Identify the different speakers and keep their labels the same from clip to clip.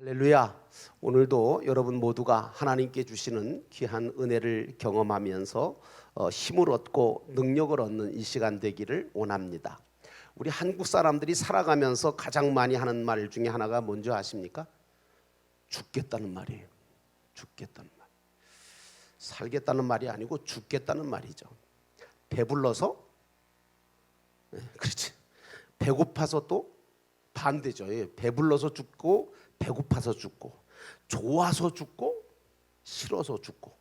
Speaker 1: 할렐루야. 오늘도 여러분 모두가 하나님께 주시는 귀한 은혜를 경험하면서 힘을 얻고 능력을 얻는 이 시간 되기를 원합니다. 우리 한국 사람들이 살아가면서 가장 많이 하는 말 중에 하나가 뭔지 아십니까? 죽겠다는 말이에요. 죽겠다는 말. 살겠다는 말이 아니고 죽겠다는 말이죠. 배불러서, 그렇지. 배고파서 또 반대죠. 배불러서 죽고 배고파서 죽고, 좋아서 죽고, 싫어서 죽고,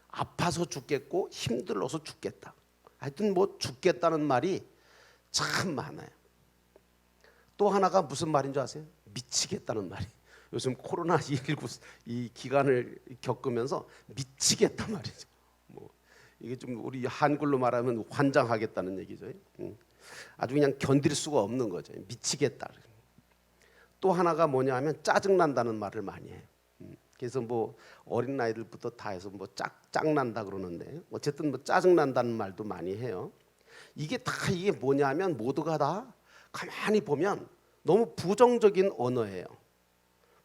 Speaker 1: 아파서 죽겠고, 힘들어서 죽겠다. 하여튼 뭐 죽겠다는 말이 참 많아요. 또 하나가 무슨 말인 줄 아세요? 미치겠다는 말이. 요즘 코로나19 이 기간을 겪으면서 미치겠단 말이죠. 뭐 이게 좀 우리 한글로 말하면 환장하겠다는 얘기죠. 아주 그냥 견딜 수가 없는 거죠. 미치겠다. 또 하나가 뭐냐 하면 짜증난다는 말을 많이 해요. 그래서 뭐 어린 아이들부터 다 해서 뭐 짝난다 그러는데 어쨌든 뭐 짜증난다는 말도 많이 해요. 이게 뭐냐 하면 모두가 다 가만히 보면 너무 부정적인 언어예요.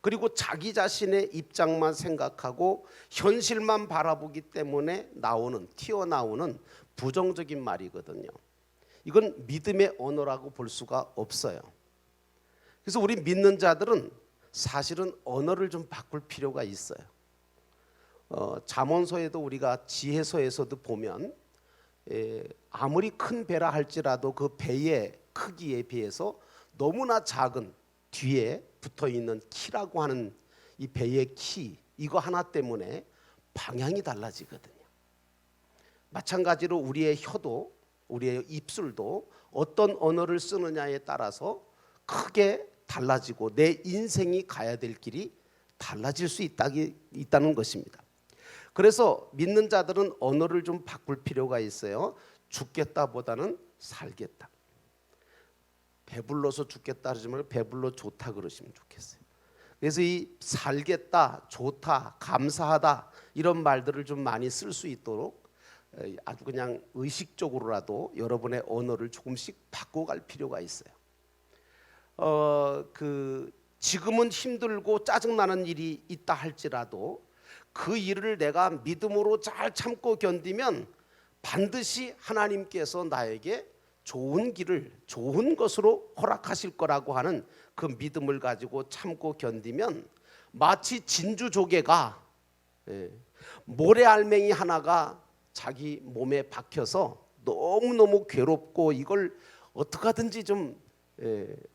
Speaker 1: 그리고 자기 자신의 입장만 생각하고 현실만 바라보기 때문에 튀어나오는 부정적인 말이거든요. 이건 믿음의 언어라고 볼 수가 없어요. 그래서 우리 믿는 자들은 사실은 언어를 좀 바꿀 필요가 있어요. 잠언서에도 우리가 지혜서에서도 보면 아무리 큰 배라 할지라도 그 배의 크기에 비해서 너무나 작은 뒤에 붙어있는 키라고 하는 이 배의 키, 이거 하나 때문에 방향이 달라지거든요. 마찬가지로 우리의 혀도, 우리의 입술도 어떤 언어를 쓰느냐에 따라서 크게 달라지고 내 인생이 가야 될 길이 달라질 수 있다는 것입니다. 그래서 믿는 자들은 언어를 좀 바꿀 필요가 있어요. 죽겠다보다는 살겠다. 배불러서 죽겠다 그러지 말고 배불러 좋다 그러시면 좋겠어요. 그래서 이 살겠다, 좋다, 감사하다 이런 말들을 좀 많이 쓸 수 있도록 아주 그냥 의식적으로라도 여러분의 언어를 조금씩 바꿔갈 필요가 있어요. 지금은 힘들고 짜증나는 일이 있다 할지라도 그 일을 내가 믿음으로 잘 참고 견디면 반드시 하나님께서 나에게 좋은 길을 좋은 것으로 허락하실 거라고 하는 그 믿음을 가지고 참고 견디면 마치 진주조개가 모래알맹이 하나가 자기 몸에 박혀서 너무너무 괴롭고 이걸 어떻게 하든지 좀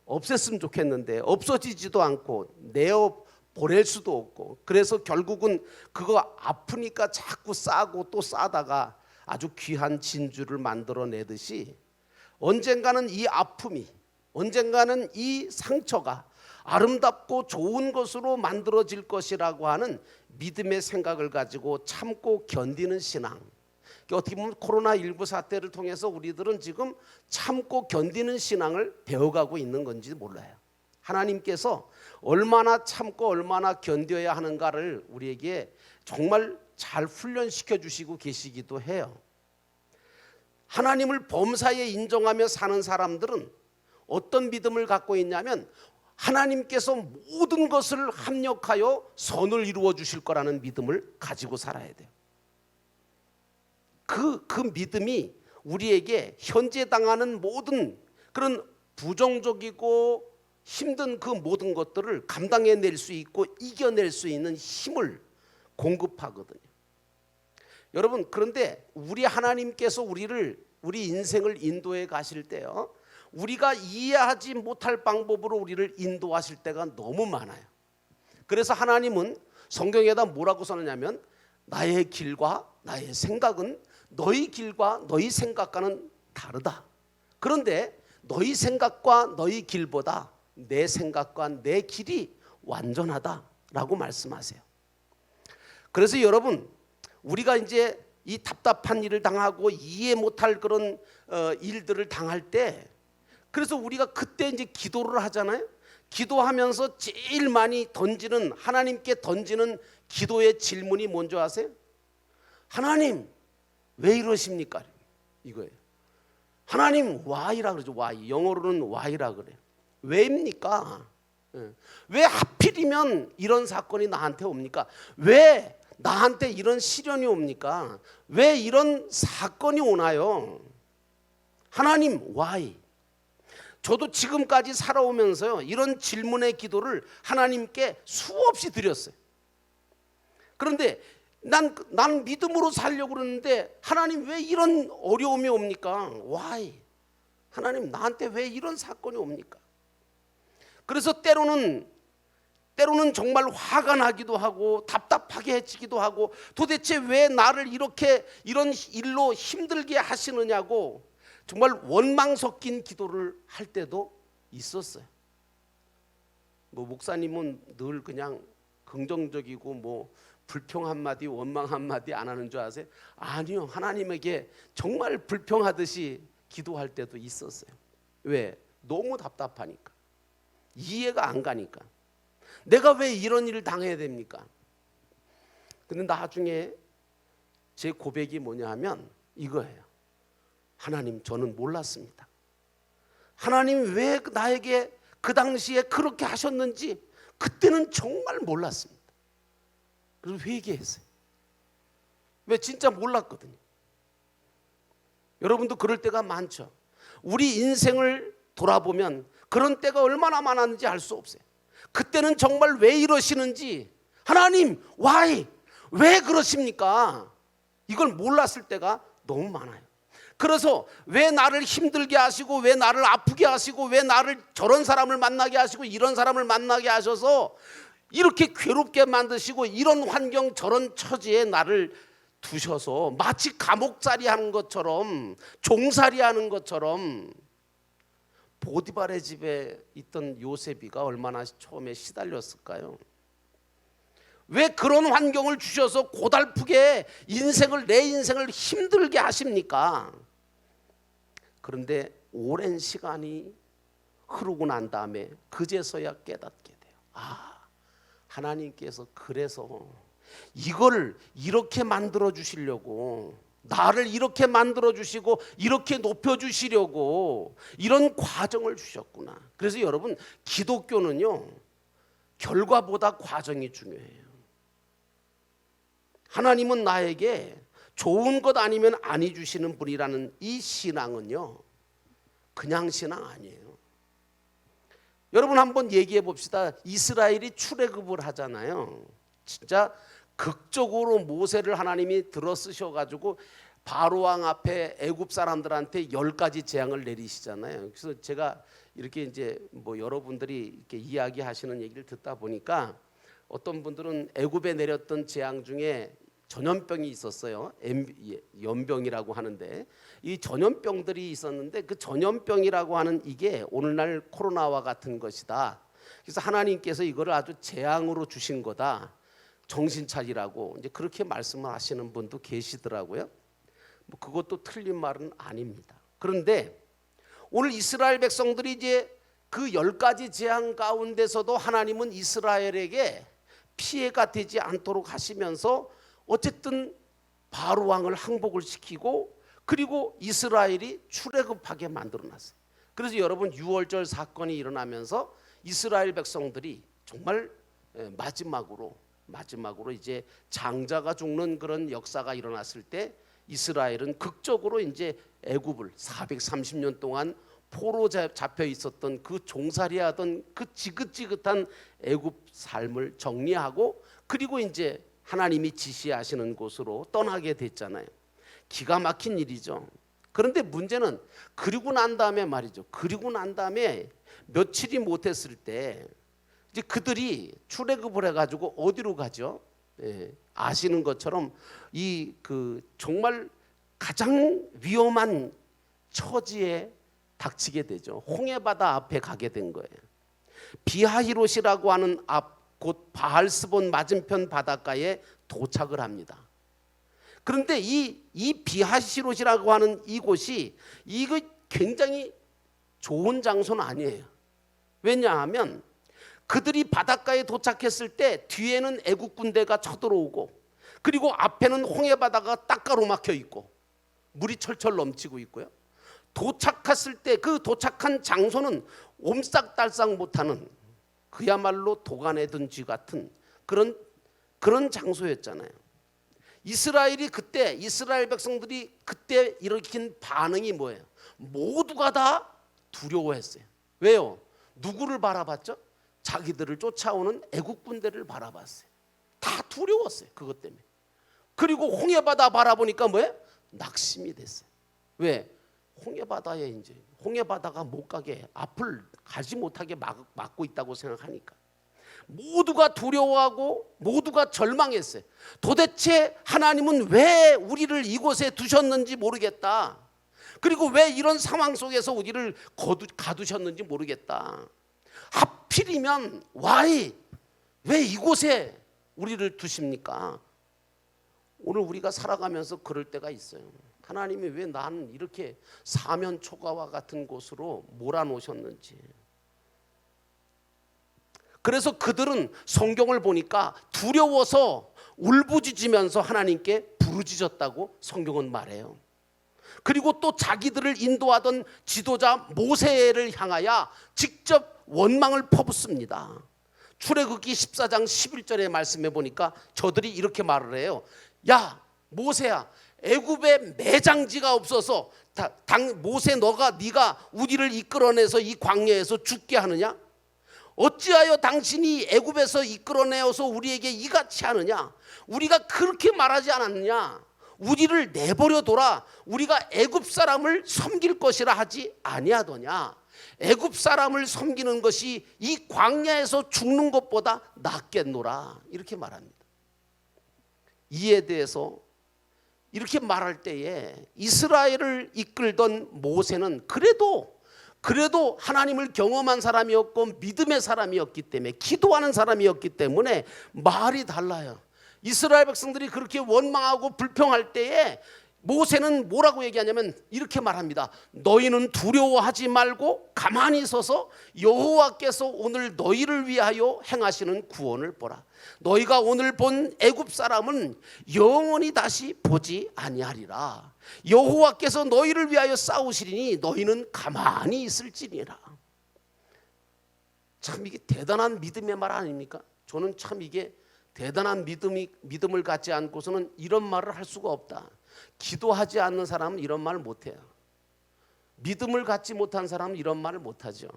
Speaker 1: 없앴으면 좋겠는데 없어지지도 않고 내어 보낼 수도 없고, 그래서 결국은 그거 아프니까 자꾸 싸고 또 싸다가 아주 귀한 진주를 만들어내듯이 언젠가는 이 아픔이, 언젠가는 이 상처가 아름답고 좋은 것으로 만들어질 것이라고 하는 믿음의 생각을 가지고 참고 견디는 신앙. 어떻게 보면 코로나19 사태를 통해서 우리들은 지금 참고 견디는 신앙을 배워가고 있는 건지 몰라요. 하나님께서 얼마나 참고 얼마나 견뎌야 하는가를 우리에게 정말 잘 훈련시켜 주시고 계시기도 해요. 하나님을 범사에 인정하며 사는 사람들은 어떤 믿음을 갖고 있냐면 하나님께서 모든 것을 합력하여 선을 이루어 주실 거라는 믿음을 가지고 살아야 돼요. 그 믿음이 우리에게 현재 당하는 모든 그런 부정적이고 힘든 그 모든 것들을 감당해낼 수 있고 이겨낼 수 있는 힘을 공급하거든요. 여러분, 그런데 우리 하나님께서 우리 인생을 인도해 가실 때요, 우리가 이해하지 못할 방법으로 우리를 인도하실 때가 너무 많아요. 그래서 하나님은 성경에다 뭐라고 써느냐면 나의 길과 나의 생각은 너희 길과 너희 생각과는 다르다. 그런데 너희 생각과 너희 길보다 내 생각과 내 길이 완전하다라고 말씀하세요. 그래서 여러분, 우리가 이제 이 답답한 일을 당하고 이해 못할 그런 일들을 당할 때, 그래서 우리가 그때 이제 기도를 하잖아요. 기도하면서 제일 많이 하나님께 던지는 기도의 질문이 뭔지 아세요? 하나님, 왜 이러십니까? 이거예요. 하나님, why라 그러죠. why. 영어로는 why라 그래요. 왜입니까? 왜 하필이면 이런 사건이 나한테 옵니까? 왜 나한테 이런 시련이 옵니까? 왜 이런 사건이 오나요? 하나님, why? 저도 지금까지 살아오면서요, 이런 질문의 기도를 하나님께 수없이 드렸어요. 그런데 난 믿음으로 살려고 그러는데 하나님 왜 이런 어려움이 옵니까? why? 하나님, 나한테 왜 이런 사건이 옵니까? 그래서 때로는 정말 화가 나기도 하고 답답하게 해지기도 하고, 도대체 왜 나를 이렇게 이런 일로 힘들게 하시느냐고 정말 원망 섞인 기도를 할 때도 있었어요. 목사님은 늘 그냥 긍정적이고 불평 한마디 원망 한마디 안 하는 줄 아세요? 아니요, 하나님에게 정말 불평하듯이 기도할 때도 있었어요. 왜? 너무 답답하니까, 이해가 안 가니까. 내가 왜 이런 일을 당해야 됩니까? 근데 나중에 제 고백이 뭐냐 하면 이거예요. 하나님, 저는 몰랐습니다. 하나님 왜 나에게 그 당시에 그렇게 하셨는지 그때는 정말 몰랐습니다. 그래서 회개했어요. 왜? 진짜 몰랐거든요. 여러분도 그럴 때가 많죠. 우리 인생을 돌아보면 그런 때가 얼마나 많았는지 알 수 없어요. 그때는 정말 왜 이러시는지, 하나님 why? 왜 그러십니까? 이걸 몰랐을 때가 너무 많아요. 그래서 왜 나를 힘들게 하시고, 왜 나를 아프게 하시고, 왜 나를 저런 사람을 만나게 하시고 이런 사람을 만나게 하셔서 이렇게 괴롭게 만드시고 이런 환경 저런 처지에 나를 두셔서 마치 감옥살이 하는 것처럼, 종살이 하는 것처럼. 보디발의 집에 있던 요셉이가 얼마나 처음에 시달렸을까요? 왜 그런 환경을 주셔서 고달프게 내 인생을 힘들게 하십니까? 그런데 오랜 시간이 흐르고 난 다음에 그제서야 깨닫게 돼요. 하나님께서 그래서 이거를 이렇게 만들어 주시려고, 나를 이렇게 만들어 주시고 이렇게 높여 주시려고 이런 과정을 주셨구나. 그래서 여러분, 기독교는요, 결과보다 과정이 중요해요. 하나님은 나에게 좋은 것 아니면 아니 주시는 분이라는 이 신앙은요, 그냥 신앙 아니에요. 여러분, 한번 얘기해 봅시다. 이스라엘이 출애굽을 하잖아요. 진짜 극적으로 모세를 하나님이 들어 쓰셔가지고 바로 왕 앞에 애굽 사람들한테 10가지 재앙을 내리시잖아요. 그래서 제가 이렇게 이제 여러분들이 이렇게 이야기하시는 얘기를 듣다 보니까 어떤 분들은 애굽에 내렸던 재앙 중에 전염병이 있었어요. 연병이라고 하는데, 이 전염병들이 있었는데 그 전염병이라고 하는 이게 오늘날 코로나와 같은 것이다. 그래서 하나님께서 이거를 아주 재앙으로 주신 거다. 정신 차리라고 이제 그렇게 말씀을 하시는 분도 계시더라고요. 그것도 틀린 말은 아닙니다. 그런데 오늘 이스라엘 백성들이 이제 그 10가지 재앙 가운데서도 하나님은 이스라엘에게 피해가 되지 않도록 하시면서 어쨌든 바로 왕을 항복을 시키고, 그리고 이스라엘이 출애굽하게 만들어놨어요. 그래서 여러분, 유월절 사건이 일어나면서 이스라엘 백성들이 정말 마지막으로 이제 장자가 죽는 그런 역사가 일어났을 때 이스라엘은 극적으로 이제 애굽을 430년 동안 포로 잡혀 있었던 그 종살이하던 그 지긋지긋한 애굽 삶을 정리하고, 그리고 이제 하나님이 지시하시는 곳으로 떠나게 됐잖아요. 기가 막힌 일이죠. 그런데 문제는 그리고 난 다음에 말이죠. 그리고 난 다음에 며칠이 못했을 때 이제 그들이 출애굽을 해가지고 어디로 가죠? 아시는 것처럼 정말 가장 위험한 처지에 닥치게 되죠. 홍해바다 앞에 가게 된 거예요. 비하히롯이라고 하는 곧 바알스본 맞은편 바닷가에 도착을 합니다. 그런데 이 비하히롯이라고 하는 이곳이 이거 굉장히 좋은 장소는 아니에요. 왜냐하면 그들이 바닷가에 도착했을 때 뒤에는 애국 군대가 쳐들어오고, 그리고 앞에는 홍해바다가 딱 가로막혀 있고 물이 철철 넘치고 있고요. 도착했을 때 그 도착한 장소는 옴싹달싹 못하는 그야말로 도가내던 쥐 같은 그런 장소였잖아요. 이스라엘 백성들이 그때 일으킨 반응이 뭐예요? 모두가 다 두려워했어요. 왜요? 누구를 바라봤죠? 자기들을 쫓아오는 애국 군대를 바라봤어요. 다 두려웠어요. 그것 때문에. 그리고 홍해바다 바라보니까 뭐예요? 낙심이 됐어요. 왜? 홍해바다에 이제 홍해바다가 못 가게 앞을 가지 못하게 막고 있다고 생각하니까 모두가 두려워하고 모두가 절망했어요. 도대체 하나님은 왜 우리를 이곳에 두셨는지 모르겠다. 그리고 왜 이런 상황 속에서 우리를 가두셨는지 모르겠다. 하필이면 왜 이곳에 우리를 두십니까? 오늘 우리가 살아가면서 그럴 때가 있어요. 하나님이 왜 나는 이렇게 사면 초가와 같은 곳으로 몰아놓으셨는지. 그래서 그들은 성경을 보니까 두려워서 울부짖으면서 하나님께 부르짖었다고 성경은 말해요. 그리고 또 자기들을 인도하던 지도자 모세를 향하여 직접 원망을 퍼붓습니다. 출애굽기 14장 11절의 말씀에 보니까 저들이 이렇게 말을 해요. 야 모세야, 애굽에 매장지가 없어서 모세 네가 우리를 이끌어내서 이 광야에서 죽게 하느냐? 어찌하여 당신이 애굽에서 이끌어내어서 우리에게 이같이 하느냐? 우리가 그렇게 말하지 않았느냐? 우리를 내버려둬라. 우리가 애굽 사람을 섬길 것이라 하지 아니하더냐? 애굽 사람을 섬기는 것이 이 광야에서 죽는 것보다 낫겠노라. 이렇게 말합니다. 이에 대해서 이렇게 말할 때에 이스라엘을 이끌던 모세는 그래도 하나님을 경험한 사람이었고 믿음의 사람이었기 때문에, 기도하는 사람이었기 때문에 말이 달라요. 이스라엘 백성들이 그렇게 원망하고 불평할 때에 모세는 뭐라고 얘기하냐면 이렇게 말합니다. 너희는 두려워하지 말고 가만히 서서 여호와께서 오늘 너희를 위하여 행하시는 구원을 보라. 너희가 오늘 본 애굽 사람은 영원히 다시 보지 아니하리라. 여호와께서 너희를 위하여 싸우시리니 너희는 가만히 있을지니라. 참 이게 대단한 믿음의 말 아닙니까? 저는 참 이게 대단한 믿음을 갖지 않고서는 이런 말을 할 수가 없다. 기도하지 않는 사람은 이런 말을 못해요. 믿음을 갖지 못한 사람은 이런 말을 못하죠.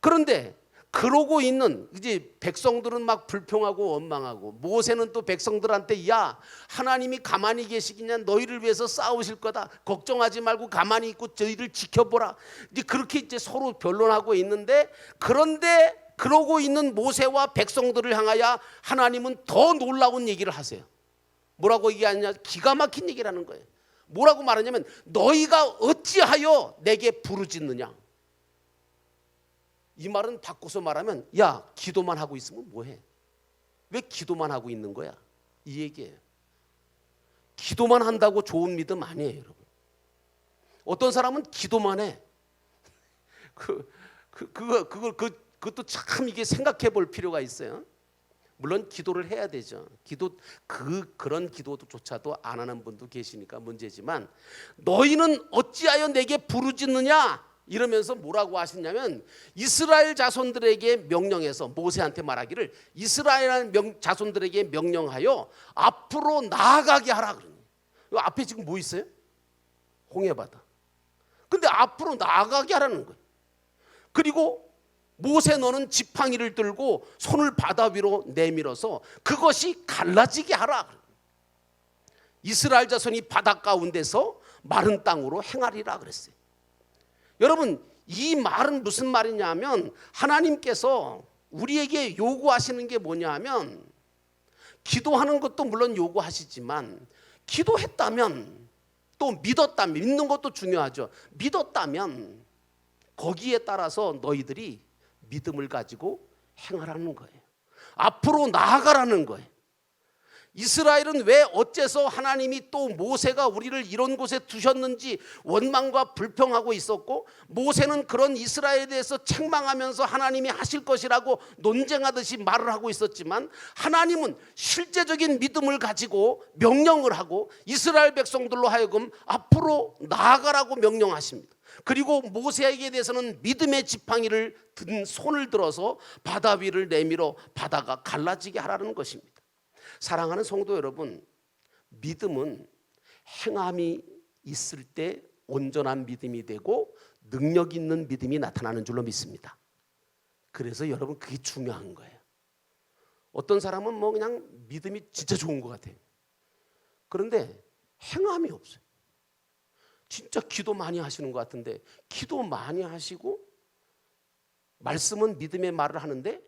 Speaker 1: 그런데 그러고 있는 이제 백성들은 막 불평하고 원망하고, 모세는 또 백성들한테 야 하나님이 가만히 계시겠냐, 너희를 위해서 싸우실 거다, 걱정하지 말고 가만히 있고 저희를 지켜보라. 이제 그렇게 이제 서로 변론하고 있는데, 그런데 그러고 있는 모세와 백성들을 향하여 하나님은 더 놀라운 얘기를 하세요. 뭐라고 얘기하냐? 기가 막힌 얘기를 하는 거예요. 뭐라고 말하냐면 너희가 어찌하여 내게 부르짖느냐. 이 말은 바꿔서 말하면 야 기도만 하고 있으면 뭐해? 왜 기도만 하고 있는 거야? 이 얘기예요. 기도만 한다고 좋은 믿음 아니에요, 여러분. 어떤 사람은 기도만 해. 그것도 참 이게 생각해 볼 필요가 있어요. 물론 기도를 해야 되죠. 그런 기도조차도 안 하는 분도 계시니까 문제지만, 너희는 어찌하여 내게 부르짖느냐 이러면서 뭐라고 하시냐면 이스라엘 자손들에게 명령해서 모세한테 말하기를 이스라엘 자손들에게 명령하여 앞으로 나아가게 하라 그러니. 앞에 지금 뭐 있어요? 홍해바다. 근데 앞으로 나아가게 하라는 거예요. 그리고 모세 너는 지팡이를 들고 손을 바다 위로 내밀어서 그것이 갈라지게 하라. 이스라엘 자손이 바다 가운데서 마른 땅으로 행하리라 그랬어요. 여러분 이 말은 무슨 말이냐면 하나님께서 우리에게 요구하시는 게 뭐냐면, 기도하는 것도 물론 요구하시지만 기도했다면 또 믿었다면, 믿는 것도 중요하죠. 믿었다면 거기에 따라서 너희들이 믿음을 가지고 행하라는 거예요. 앞으로 나아가라는 거예요. 이스라엘은 왜 어째서 하나님이 또 모세가 우리를 이런 곳에 두셨는지 원망과 불평하고 있었고, 모세는 그런 이스라엘에 대해서 책망하면서 하나님이 하실 것이라고 논쟁하듯이 말을 하고 있었지만, 하나님은 실제적인 믿음을 가지고 명령을 하고 이스라엘 백성들로 하여금 앞으로 나아가라고 명령하십니다. 그리고 모세에게 대해서는 믿음의 지팡이를 든 손을 들어서 바다 위를 내밀어 바다가 갈라지게 하라는 것입니다. 사랑하는 성도 여러분, 믿음은 행함이 있을 때 온전한 믿음이 되고 능력 있는 믿음이 나타나는 줄로 믿습니다. 그래서 여러분, 그게 중요한 거예요. 어떤 사람은 뭐 그냥 믿음이 진짜 좋은 것 같아요. 그런데 행함이 없어요. 진짜 기도 많이 하시는 것 같은데 기도 많이 하시고 말씀은 믿음의 말을 하는데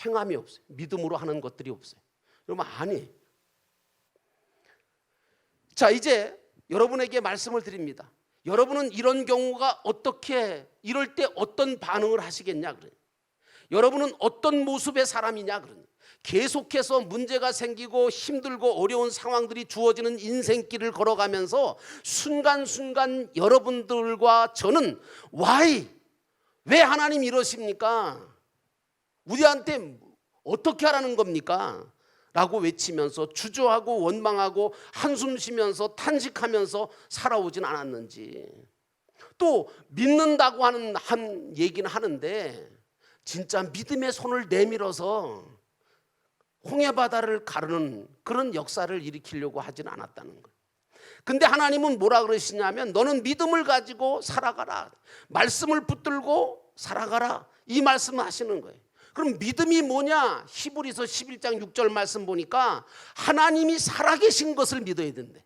Speaker 1: 행함이 없어요. 믿음으로 하는 것들이 없어요. 여러분, 아니에요. 자, 이제 여러분에게 말씀을 드립니다. 여러분은 이런 경우가 어떻게, 이럴 때 어떤 반응을 하시겠냐 그래요. 여러분은 어떤 모습의 사람이냐 그러니. 계속해서 문제가 생기고 힘들고 어려운 상황들이 주어지는 인생길을 걸어가면서 순간순간 여러분들과 저는 왜 하나님 이러십니까? 우리한테 어떻게 하라는 겁니까? 라고 외치면서 주저하고 원망하고 한숨 쉬면서 탄식하면서 살아오진 않았는지. 또 믿는다고 한 얘기는 하는데 진짜 믿음의 손을 내밀어서 홍해바다를 가르는 그런 역사를 일으키려고 하진 않았다는 거예요. 근데 하나님은 뭐라 그러시냐면 너는 믿음을 가지고 살아가라. 말씀을 붙들고 살아가라. 이 말씀을 하시는 거예요. 그럼 믿음이 뭐냐? 히브리서 11장 6절 말씀 보니까 하나님이 살아계신 것을 믿어야 된대.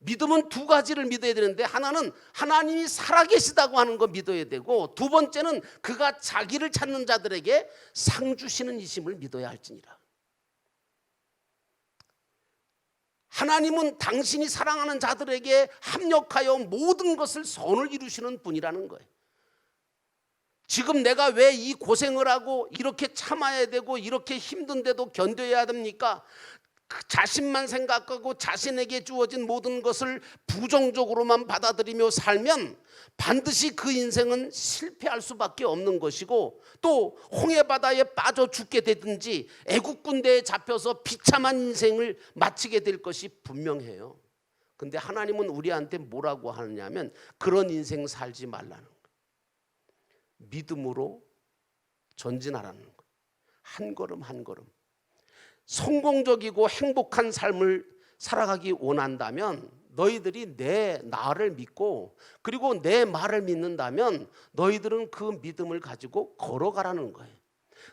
Speaker 1: 믿음은 두 가지를 믿어야 되는데 하나는 하나님이 살아계시다고 하는 거 믿어야 되고 두 번째는 그가 자기를 찾는 자들에게 상 주시는 이심을 믿어야 할지니라. 하나님은 당신이 사랑하는 자들에게 합력하여 모든 것을 선을 이루시는 분이라는 거예요. 지금 내가 왜 이 고생을 하고 이렇게 참아야 되고 이렇게 힘든데도 견뎌야 됩니까? 자신만 생각하고 자신에게 주어진 모든 것을 부정적으로만 받아들이며 살면 반드시 그 인생은 실패할 수밖에 없는 것이고 또 홍해바다에 빠져 죽게 되든지 애국 군대에 잡혀서 비참한 인생을 마치게 될 것이 분명해요. 근데 하나님은 우리한테 뭐라고 하느냐면 그런 인생 살지 말라는 거예요. 믿음으로 전진하라는 거예요. 한 걸음 한 걸음. 성공적이고 행복한 삶을 살아가기 원한다면 너희들이 나를 믿고 그리고 내 말을 믿는다면 너희들은 그 믿음을 가지고 걸어가라는 거예요.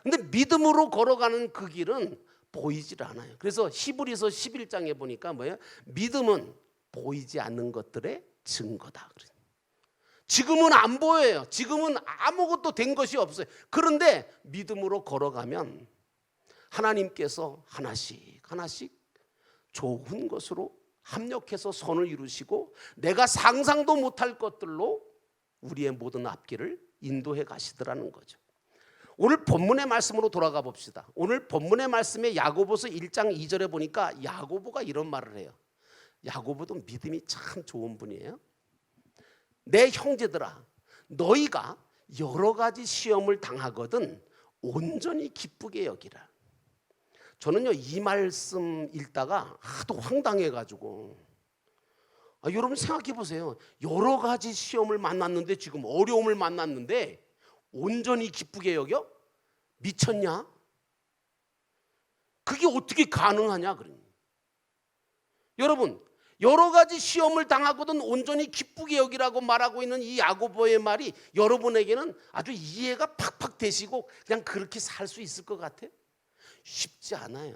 Speaker 1: 근데 믿음으로 걸어가는 그 길은 보이질 않아요. 그래서 히브리서 11장에 보니까 뭐예요? 믿음은 보이지 않는 것들의 증거다. 지금은 안 보여요. 지금은 아무것도 된 것이 없어요. 그런데 믿음으로 걸어가면 하나님께서 하나씩 하나씩 좋은 것으로 합력해서 선을 이루시고 내가 상상도 못할 것들로 우리의 모든 앞길을 인도해 가시더라는 거죠. 오늘 본문의 말씀으로 돌아가 봅시다. 오늘 본문의 말씀에 야고보서 1장 2절에 보니까 야고보가 이런 말을 해요. 야고보도 믿음이 참 좋은 분이에요. 내 형제들아, 너희가 여러 가지 시험을 당하거든 온전히 기쁘게 여기라. 저는요 이 말씀 읽다가 하도 황당해가지고 여러분 생각해 보세요. 여러 가지 시험을 만났는데 지금 어려움을 만났는데 온전히 기쁘게 여겨? 미쳤냐? 그게 어떻게 가능하냐? 그러니 여러분 여러 가지 시험을 당하거든 온전히 기쁘게 여기라고 말하고 있는 이 야고보의 말이 여러분에게는 아주 이해가 팍팍 되시고 그냥 그렇게 살 수 있을 것 같아요? 쉽지 않아요.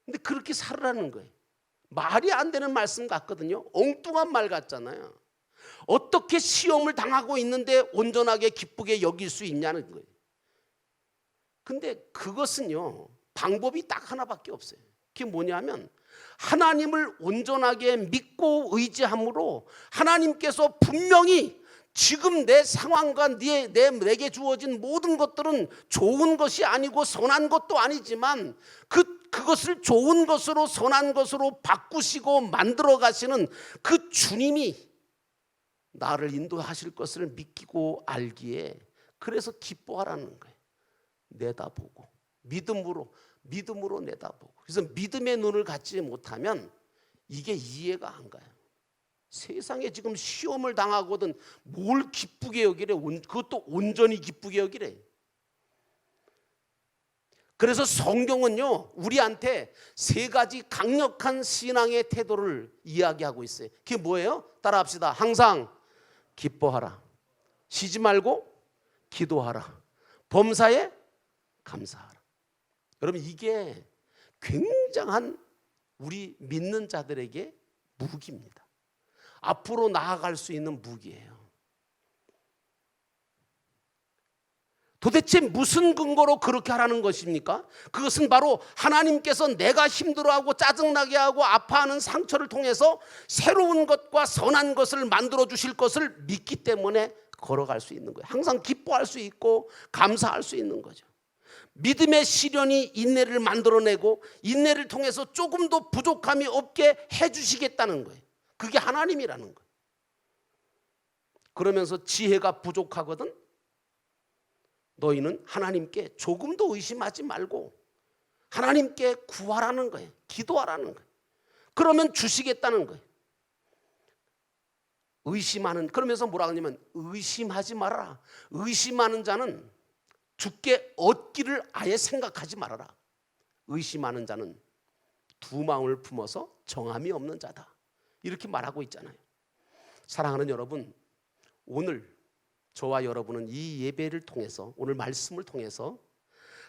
Speaker 1: 근데 그렇게 살으라는 거예요. 말이 안 되는 말씀 같거든요. 엉뚱한 말 같잖아요. 어떻게 시험을 당하고 있는데 온전하게 기쁘게 여길 수 있냐는 거예요. 근데 그것은요 방법이 딱 하나밖에 없어요. 그게 뭐냐면 하나님을 온전하게 믿고 의지함으로 하나님께서 분명히 지금 내 상황과 내게 주어진 모든 것들은 좋은 것이 아니고 선한 것도 아니지만 그것을 좋은 것으로 선한 것으로 바꾸시고 만들어 가시는 그 주님이 나를 인도하실 것을 믿고 알기에 그래서 기뻐하라는 거예요. 내다보고 믿음으로 내다보고. 그래서 믿음의 눈을 갖지 못하면 이게 이해가 안 가요. 세상에 지금 시험을 당하거든 뭘 기쁘게 여기래. 그것도 온전히 기쁘게 여기래. 그래서 성경은요 우리한테 세 가지 강력한 신앙의 태도를 이야기하고 있어요. 그게 뭐예요? 따라합시다. 항상 기뻐하라. 쉬지 말고 기도하라. 범사에 감사하라. 여러분 이게 굉장한 우리 믿는 자들에게 무기입니다. 앞으로 나아갈 수 있는 무기예요. 도대체 무슨 근거로 그렇게 하라는 것입니까? 그것은 바로 하나님께서 내가 힘들어하고 짜증나게 하고 아파하는 상처를 통해서 새로운 것과 선한 것을 만들어 주실 것을 믿기 때문에 걸어갈 수 있는 거예요. 항상 기뻐할 수 있고 감사할 수 있는 거죠. 믿음의 시련이 인내를 만들어내고 인내를 통해서 조금 더 부족함이 없게 해주시겠다는 거예요. 그게 하나님이라는 거예요. 그러면서 지혜가 부족하거든 너희는 하나님께 조금 더 의심하지 말고 하나님께 구하라는 거예요. 기도하라는 거예요. 그러면 주시겠다는 거예요. 의심하는, 그러면서 뭐라 하냐면 의심하지 말아라. 의심하는 자는 주께 얻기를 아예 생각하지 말아라. 의심하는 자는 두 마음을 품어서 정함이 없는 자다. 이렇게 말하고 있잖아요. 사랑하는 여러분, 오늘 저와 여러분은 이 예배를 통해서 오늘 말씀을 통해서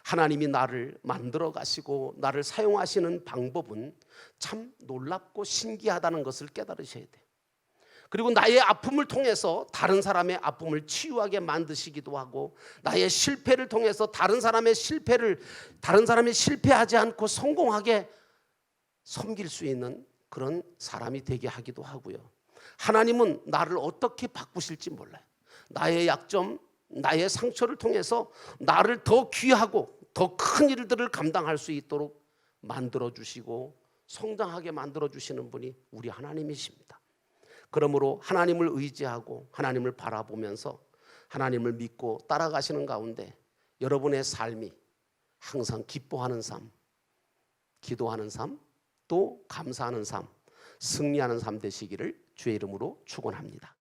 Speaker 1: 하나님이 나를 만들어 가시고 나를 사용하시는 방법은 참 놀랍고 신기하다는 것을 깨달으셔야 돼요. 그리고 나의 아픔을 통해서 다른 사람의 아픔을 치유하게 만드시기도 하고 나의 실패를 통해서 다른 사람의 사람이 실패하지 않고 성공하게 섬길 수 있는 그런 사람이 되게 하기도 하고요. 하나님은 나를 어떻게 바꾸실지 몰라요. 나의 약점, 나의 상처를 통해서 나를 더 귀하고 더 큰 일들을 감당할 수 있도록 만들어주시고 성장하게 만들어주시는 분이 우리 하나님이십니다. 그러므로 하나님을 의지하고 하나님을 바라보면서 하나님을 믿고 따라가시는 가운데 여러분의 삶이 항상 기뻐하는 삶, 기도하는 삶, 또 감사하는 삶, 승리하는 삶 되시기를 주의 이름으로 축원합니다.